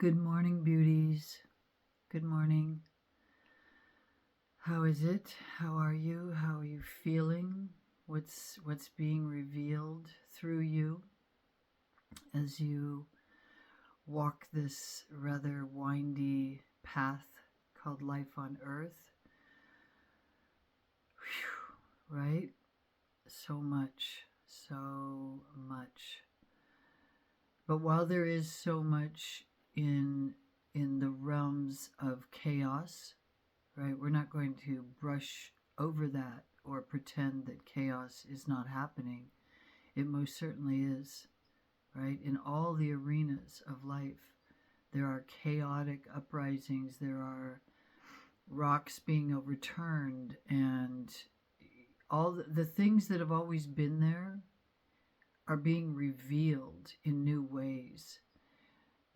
Good morning, beauties. Good morning. How is it? How are you? How are you feeling? What's being revealed through you as you walk this rather windy path called life on earth? Whew, right? So much, so much. But while there is so much in the realms of chaos, right? We're not going to brush over that or pretend that chaos is not happening. It most certainly is, right? In all the arenas of life, there are chaotic uprisings, there are rocks being overturned, and all the things that have always been there are being revealed in new ways.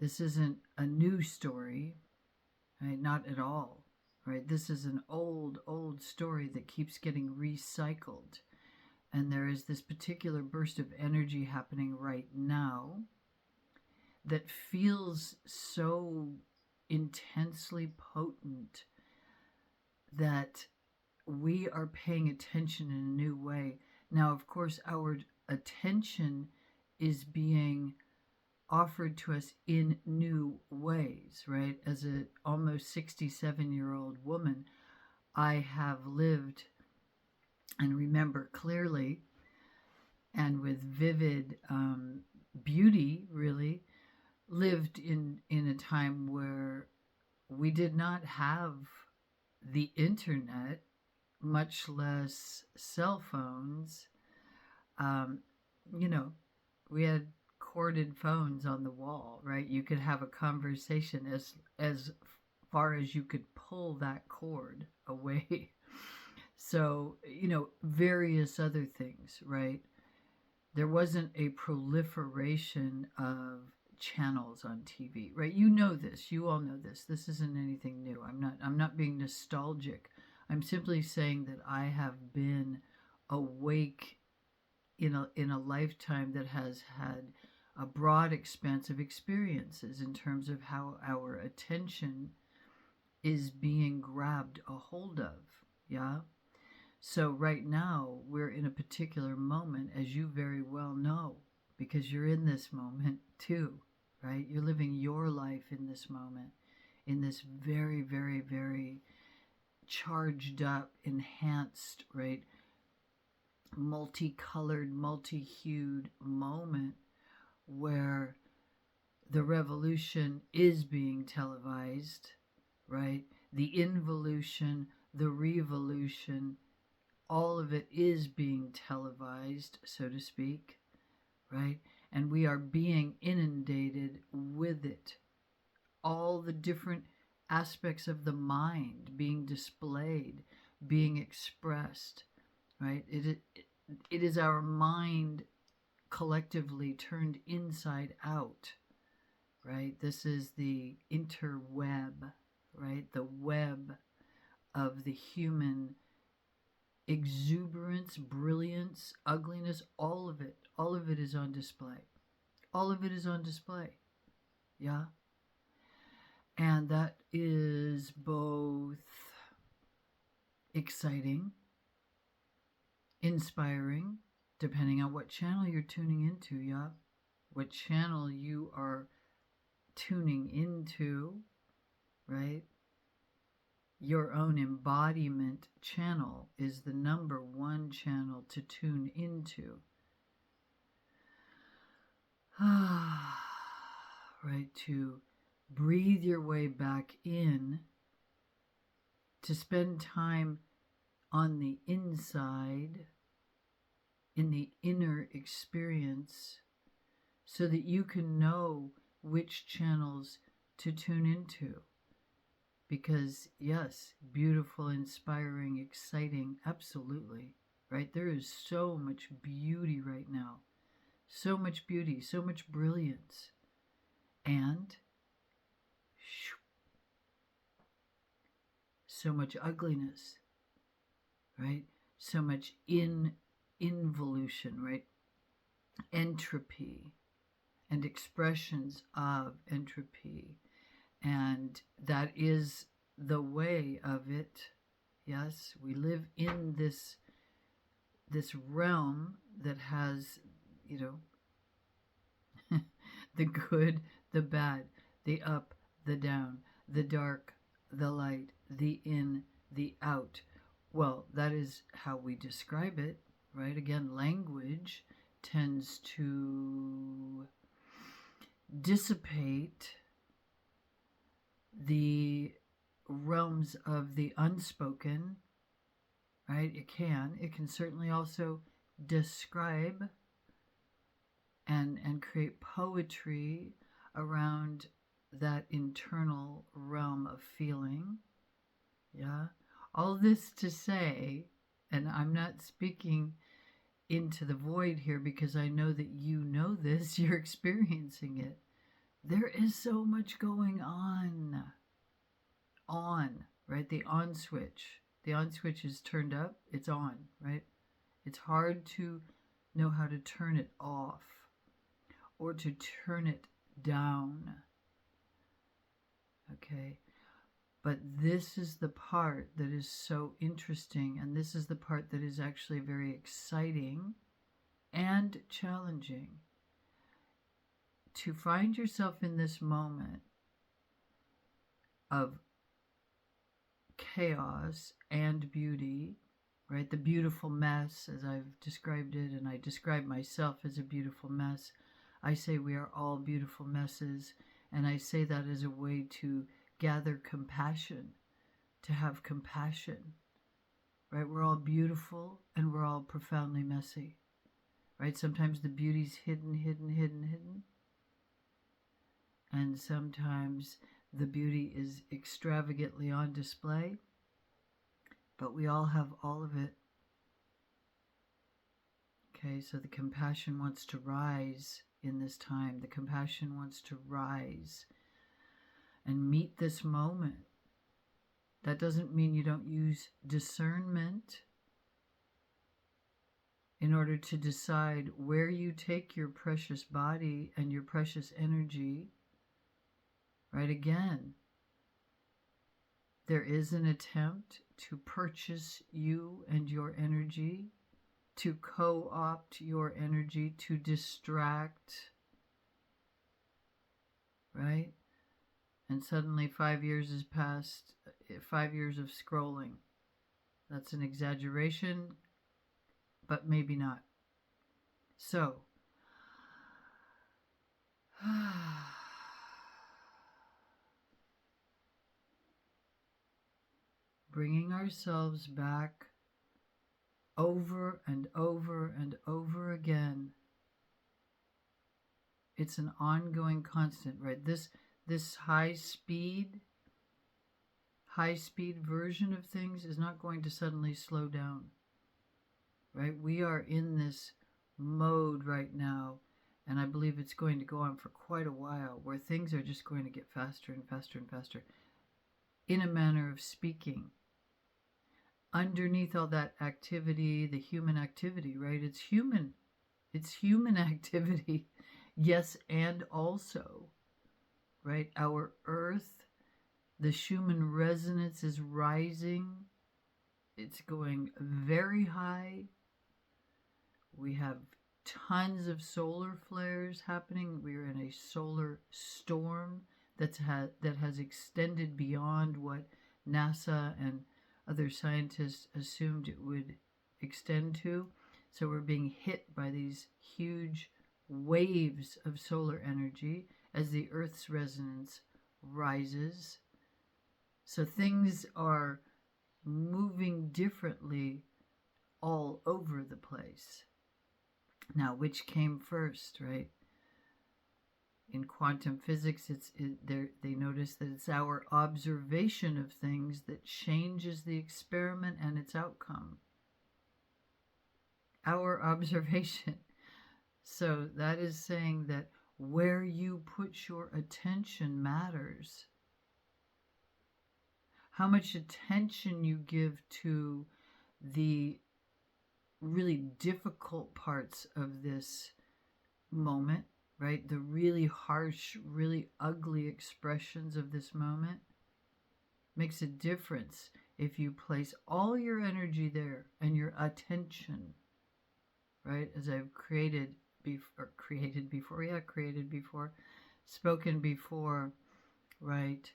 This isn't a new story, right? Not at all. Right? This is an old story that keeps getting recycled. And there is this particular burst of energy happening right now that feels so intensely potent that we are paying attention in a new way. Now, of course, our attention is being offered to us in new ways, right? As a almost 67-year-old woman, I have lived and remember clearly and with vivid beauty, really, lived in a time where we did not have the internet, much less cell phones. Um, you know, we had corded phones on the wall, right? You could have a conversation as far as you could pull that cord away. So, various other things, right? There wasn't a proliferation of channels on TV, right? You know this. You all know this. This isn't anything new. I'm not being nostalgic. I'm simply saying that I have been awake in a lifetime that has had a broad expanse of experiences in terms of how our attention is being grabbed a hold of. Yeah. So right now we're in a particular moment, as you very well know, because you're in this moment too, right? You're living your life in this moment, in this very, very, very charged up, enhanced, right? Multicolored, multi-hued moment where the revolution is being televised, right? The involution, the revolution, all of it is being televised, so to speak, right? And we are being inundated with it. All the different aspects of the mind being displayed, being expressed, right? It is our mind collectively turned inside out, right? This is the interweb, right? The web of the human exuberance, brilliance, ugliness, all of it is on display. All of it is on display. Yeah. And that is both exciting, inspiring, depending on what channel you're tuning into, yeah? What channel you are tuning into, right? Your own embodiment channel is the number one channel to tune into. Right, to breathe your way back in, to spend time on the inside, in the inner experience, so that you can know which channels to tune into. Because, yes, beautiful, inspiring, exciting, absolutely, right? There is so much beauty right now. So much beauty, so much brilliance. And so much ugliness, right? So much involution, right? Entropy and expressions of entropy And that is the way of it. Yes, we live in this realm that has, you know, the good, the bad, the up, the down, the dark, the light, the in, the out. Well, that is how we describe it, right? Again, language tends to dissipate the realms of the unspoken, right? It can certainly also describe and create poetry around that internal realm of feeling. Yeah. All this to say, and I'm not speaking into the void here because I know that you know this, you're experiencing it. There is so much going on, right? The on switch. The on switch is turned up, it's on, right? It's hard to know how to turn it off or to turn it down. Okay? But this is the part that is so interesting, and this is the part that is actually very exciting and challenging. To find yourself in this moment of chaos and beauty, right? The beautiful mess, as I've described it, and I describe myself as a beautiful mess. I say we are all beautiful messes, and I say that as a way to gather compassion, to have compassion, right? We're all beautiful and we're all profoundly messy, right? Sometimes the beauty's hidden. And sometimes the beauty is extravagantly on display, but we all have all of it. Okay, so the compassion wants to rise in this time. The compassion wants to rise and meet this moment. That doesn't mean you don't use discernment in order to decide where you take your precious body and your precious energy. Right, again, there is an attempt to purchase you and your energy, to co-opt your energy, to distract, right? And suddenly 5 years has passed, 5 years of scrolling. That's an exaggeration, but maybe not. So, bringing ourselves back over and over and over again. It's an ongoing constant, right? This high speed version of things is not going to suddenly slow down, right? We are in this mode right now, and I believe it's going to go on for quite a while, where things are just going to get faster and faster and faster, in a manner of speaking. Underneath all that activity, the human activity, right? It's human activity. Yes, and also, right? Our earth, the Schumann resonance is rising. It's going very high. We have tons of solar flares happening. We're in a solar storm that has extended beyond what NASA and other scientists assumed it would extend to. So we're being hit by these huge waves of solar energy as the Earth's resonance rises. So things are moving differently all over the place. Now, which came first, right? In quantum physics, they notice that it's our observation of things that changes the experiment and its outcome. Our observation. So that is saying that where you put your attention matters. How much attention you give to the really difficult parts of this moment, right? The really harsh, really ugly expressions of this moment makes a difference if you place all your energy there and your attention, right? As I've created before, spoken before, right?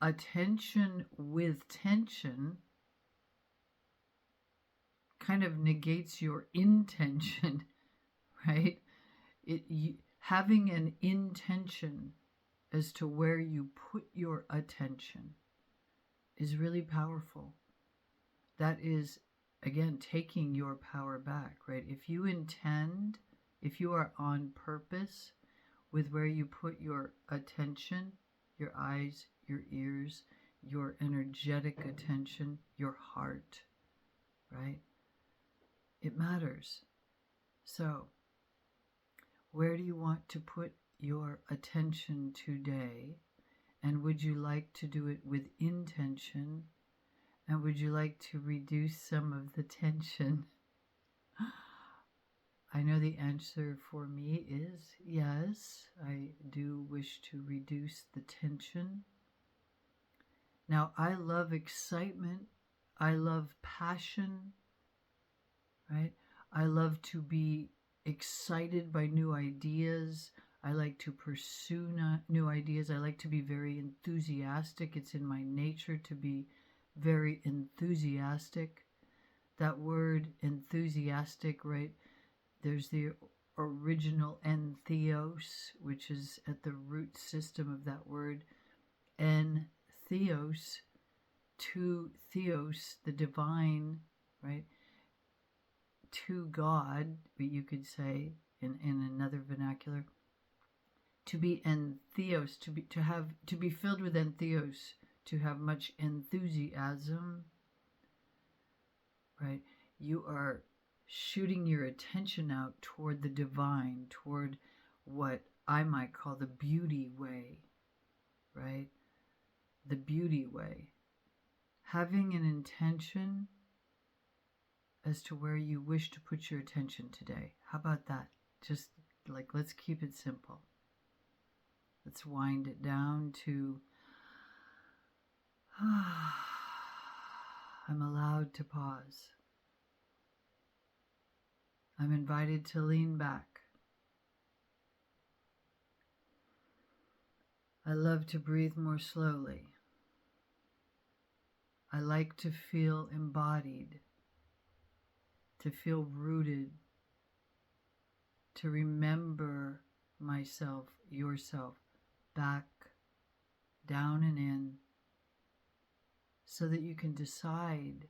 Attention with tension kind of negates your intention, right? Having an intention as to where you put your attention is really powerful. That is, again, taking your power back, right? If you intend, if you are on purpose with where you put your attention, your eyes, your ears, your energetic attention, your heart, right? It matters. So, where do you want to put your attention today? And would you like to do it with intention? And would you like to reduce some of the tension? I know the answer for me is yes. I do wish to reduce the tension. Now, I love excitement. I love passion, right? I love to be excited by new ideas. I like to pursue new ideas. I like to be very enthusiastic. It's in my nature to be very enthusiastic. That word enthusiastic, right? There's the original entheos, which is at the root system of that word. Entheos, to theos, the divine, right? To God, you could say in another vernacular. To be entheos, to be filled with entheos, to have much enthusiasm, right? You are shooting your attention out toward the divine, toward what I might call the beauty way, right? The beauty way. Having an intention as to where you wish to put your attention today. How about that? Just like, let's keep it simple. Let's wind it down to I'm allowed to pause. I'm invited to lean back. I love to breathe more slowly. I like to feel embodied, to feel rooted, to remember myself, yourself, back, down and in, so that you can decide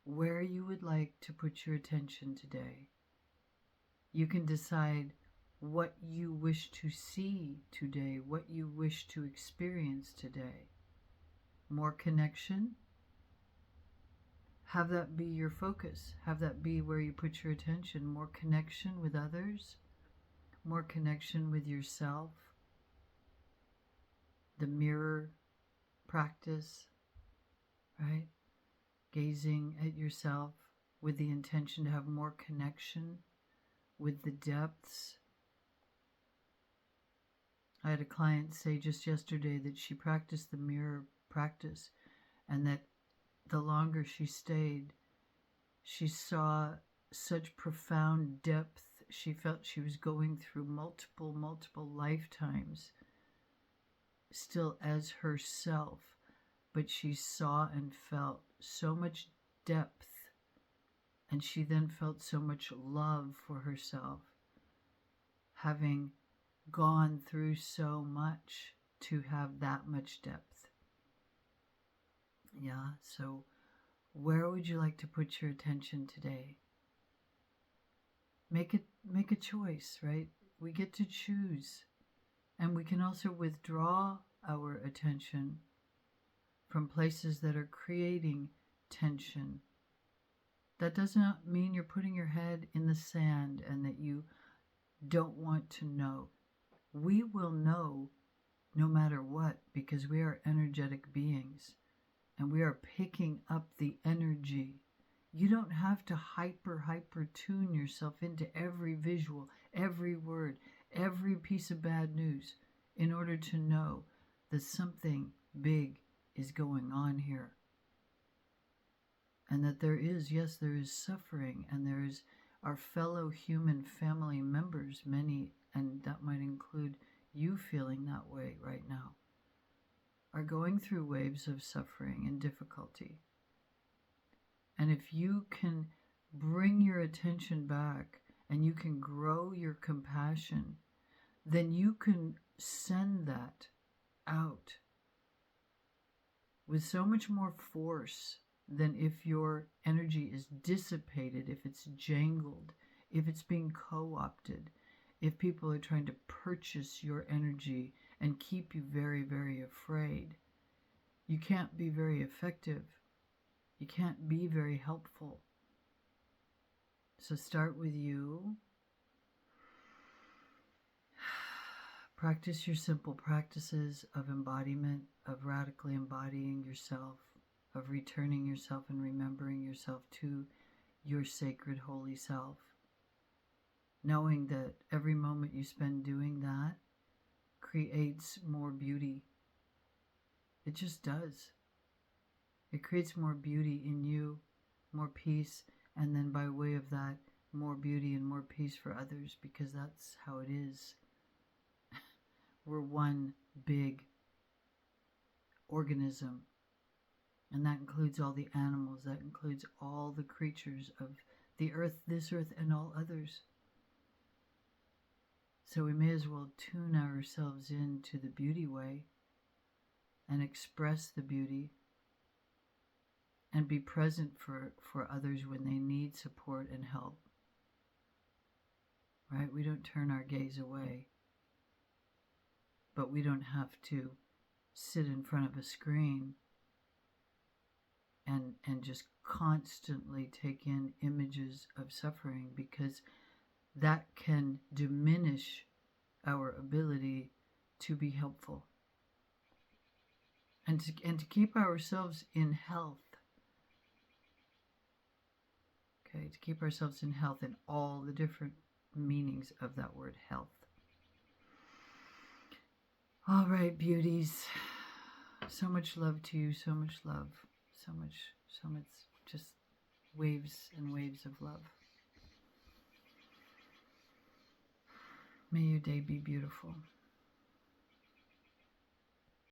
where you would like to put your attention today. You can decide what you wish to see today, what you wish to experience today. More connection? Have that be your focus. Have that be where you put your attention. More connection with others, more connection with yourself. The mirror practice, right? Gazing at yourself with the intention to have more connection with the depths. I had a client say just yesterday that she practiced the mirror practice, and that the longer she stayed, she saw such profound depth. She felt she was going through multiple lifetimes still as herself, but she saw and felt so much depth, and she then felt so much love for herself, having gone through so much to have that much depth. Yeah, so where would you like to put your attention today? Make a choice, right? We get to choose. And we can also withdraw our attention from places that are creating tension. That does not mean you're putting your head in the sand and that you don't want to know. We will know no matter what, because we are energetic beings and we are picking up the energy. You don't have to hyper tune yourself into every visual, every word, every piece of bad news in order to know that something big is going on here. And that there is, yes, there is suffering, and there is our fellow human family members, many, and that might include you feeling that way right now, are going through waves of suffering and difficulty. And if you can bring your attention back and you can grow your compassion, then you can send that out with so much more force than if your energy is dissipated, if it's jangled, if it's being co-opted, if people are trying to purchase your energy and keep you very, very afraid. You can't be very effective. You can't be very helpful. So start with you. Practice your simple practices of embodiment, of radically embodying yourself, of returning yourself and remembering yourself to your sacred holy self. Knowing that every moment you spend doing that creates more beauty. It just does. It creates more beauty in you, more peace, and then by way of that, more beauty and more peace for others, because that's how it is. We're one big organism, and that includes all the animals, that includes all the creatures of the earth, this earth, and all others. So we may as well tune ourselves into the beauty way and express the beauty and be present for others when they need support and help. Right? We don't turn our gaze away, but we don't have to sit in front of a screen and just constantly take in images of suffering, because that can diminish our ability to be helpful and to keep ourselves in health. Okay, to keep ourselves in health in all the different meanings of that word health. All right, beauties. So much love to you, so much love, so much just waves and waves of love. May your day be beautiful.